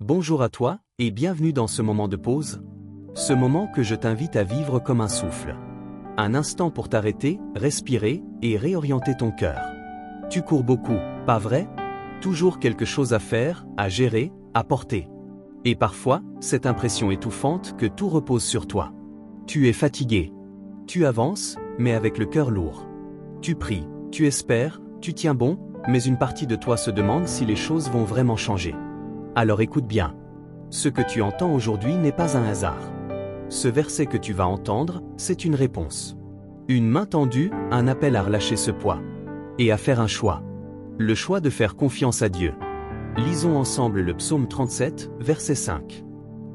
Bonjour à toi, et bienvenue dans ce moment de pause. Ce moment que je t'invite à vivre comme un souffle. Un instant pour t'arrêter, respirer, et réorienter ton cœur. Tu cours beaucoup, pas vrai? Toujours quelque chose à faire, à gérer, à porter. Et parfois, cette impression étouffante que tout repose sur toi. Tu es fatigué. Tu avances, mais avec le cœur lourd. Tu pries, tu espères, tu tiens bon, mais une partie de toi se demande si les choses vont vraiment changer. Alors écoute bien. Ce que tu entends aujourd'hui n'est pas un hasard. Ce verset que tu vas entendre, c'est une réponse. Une main tendue, un appel à relâcher ce poids. Et à faire un choix. Le choix de faire confiance à Dieu. Lisons ensemble le psaume 37, verset 5.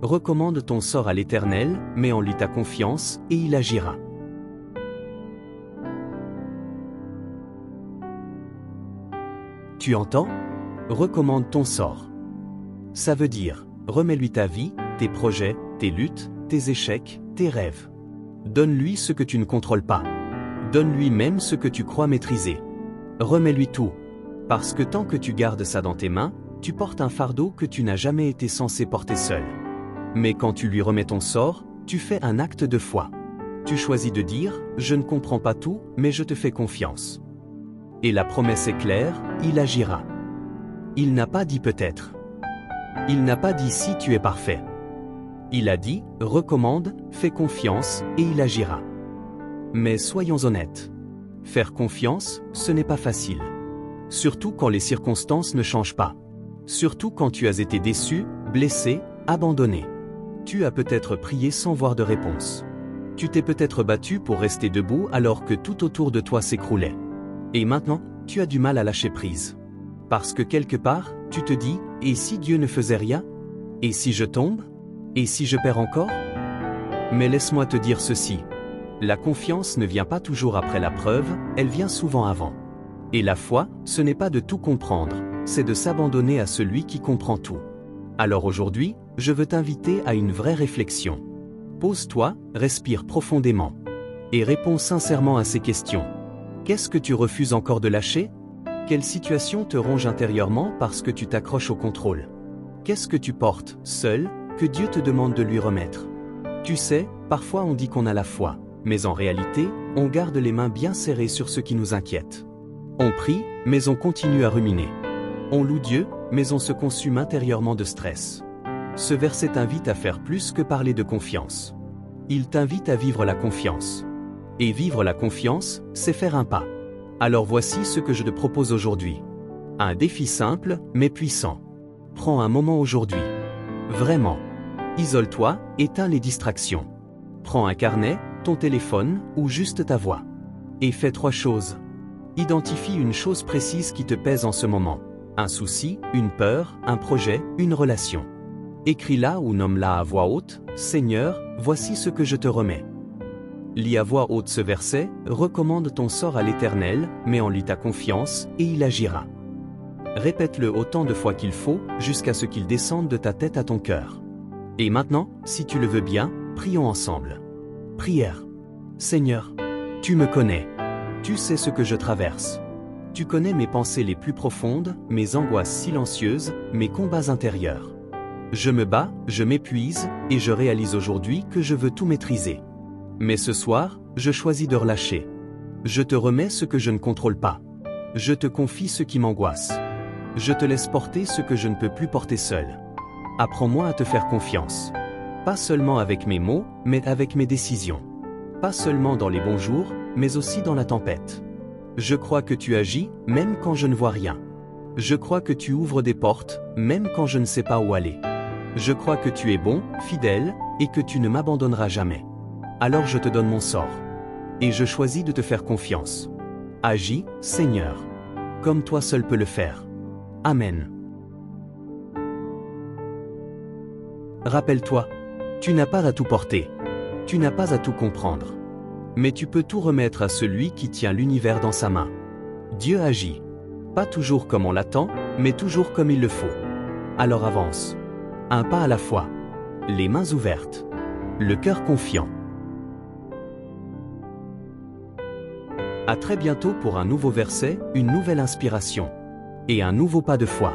Recommande ton sort à l'Éternel, mets en lui ta confiance, et il agira. Tu entends? Recommande ton sort. Ça veut dire, remets-lui ta vie, tes projets, tes luttes, tes échecs, tes rêves. Donne-lui ce que tu ne contrôles pas. Donne-lui même ce que tu crois maîtriser. Remets-lui tout. Parce que tant que tu gardes ça dans tes mains, tu portes un fardeau que tu n'as jamais été censé porter seul. Mais quand tu lui remets ton sort, tu fais un acte de foi. Tu choisis de dire, je ne comprends pas tout, mais je te fais confiance. Et la promesse est claire, il agira. Il n'a pas dit peut-être. Il n'a pas dit si tu es parfait. Il a dit, recommande, fais confiance, et il agira. Mais soyons honnêtes. Faire confiance, ce n'est pas facile. Surtout quand les circonstances ne changent pas. Surtout quand tu as été déçu, blessé, abandonné. Tu as peut-être prié sans voir de réponse. Tu t'es peut-être battu pour rester debout alors que tout autour de toi s'écroulait. Et maintenant, tu as du mal à lâcher prise. Parce que quelque part, tu te dis, et si Dieu ne faisait rien? Et si je tombe? Et si je perds encore? Mais laisse-moi te dire ceci. La confiance ne vient pas toujours après la preuve, elle vient souvent avant. Et la foi, ce n'est pas de tout comprendre, c'est de s'abandonner à celui qui comprend tout. Alors aujourd'hui, je veux t'inviter à une vraie réflexion. Pose-toi, respire profondément. Et réponds sincèrement à ces questions. Qu'est-ce que tu refuses encore de lâcher? Quelle situation te ronge intérieurement parce que tu t'accroches au contrôle? Qu'est-ce que tu portes, seul, que Dieu te demande de lui remettre? Tu sais, parfois on dit qu'on a la foi, mais en réalité, on garde les mains bien serrées sur ce qui nous inquiète. On prie, mais on continue à ruminer. On loue Dieu, mais on se consume intérieurement de stress. Ce verset t'invite à faire plus que parler de confiance. Il t'invite à vivre la confiance. Et vivre la confiance, c'est faire un pas. Alors voici ce que je te propose aujourd'hui. Un défi simple, mais puissant. Prends un moment aujourd'hui. Vraiment. Isole-toi, éteins les distractions. Prends un carnet, ton téléphone, ou juste ta voix. Et fais 3 choses. Identifie une chose précise qui te pèse en ce moment. Un souci, une peur, un projet, une relation. Écris-la ou nomme-la à voix haute, Seigneur, voici ce que je te remets. Lis à voix haute ce verset, recommande ton sort à l'Éternel, mets en lui ta confiance, et il agira. Répète-le autant de fois qu'il faut, jusqu'à ce qu'il descende de ta tête à ton cœur. Et maintenant, si tu le veux bien, prions ensemble. Prière. Seigneur, tu me connais. Tu sais ce que je traverse. Tu connais mes pensées les plus profondes, mes angoisses silencieuses, mes combats intérieurs. Je me bats, je m'épuise, et je réalise aujourd'hui que je veux tout maîtriser. Mais ce soir, je choisis de relâcher. Je te remets ce que je ne contrôle pas. Je te confie ce qui m'angoisse. Je te laisse porter ce que je ne peux plus porter seul. Apprends-moi à te faire confiance. Pas seulement avec mes mots, mais avec mes décisions. Pas seulement dans les bons jours, mais aussi dans la tempête. Je crois que tu agis, même quand je ne vois rien. Je crois que tu ouvres des portes, même quand je ne sais pas où aller. Je crois que tu es bon, fidèle, et que tu ne m'abandonneras jamais. Alors je te donne mon sort. Et je choisis de te faire confiance. Agis, Seigneur. Comme toi seul peux le faire. Amen. Rappelle-toi, tu n'as pas à tout porter. Tu n'as pas à tout comprendre. Mais tu peux tout remettre à celui qui tient l'univers dans sa main. Dieu agit. Pas toujours comme on l'attend, mais toujours comme il le faut. Alors avance. Un pas à la fois. Les mains ouvertes. Le cœur confiant. À très bientôt pour un nouveau verset, une nouvelle inspiration. Et un nouveau pas de foi.